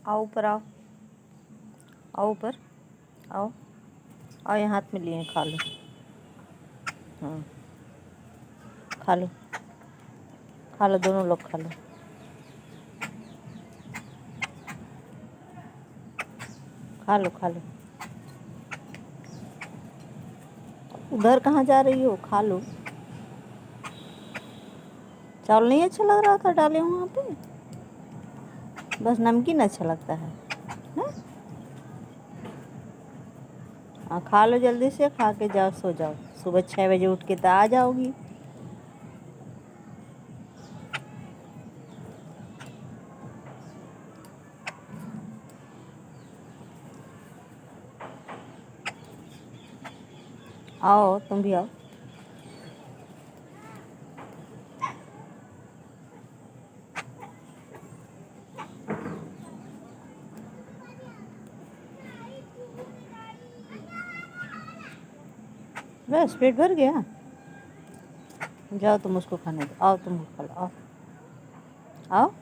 आओ ऊपर आओ, आओ ऊपर आओ। आओ, यहाँ हाथ में लिए खा लो। हाँ खा लो, खा लो, दोनों लोग खा लो। खा लो खा लो। उधर कहाँ जा रही हो? खा लो। चावल नहीं अच्छा लग रहा था डाले हूँ वहाँ पे? बस नमकीन अच्छा लगता है ना? हाँ खा लो, जल्दी से खा के जाओ, सो जाओ। सुबह 6 बजे उठ के तो आ जाओगी। आओ, तुम भी आओ। बस पेट भर गया? जाओ तुम उसको खाने दो। आओ तुम खा लो, आओ आओ।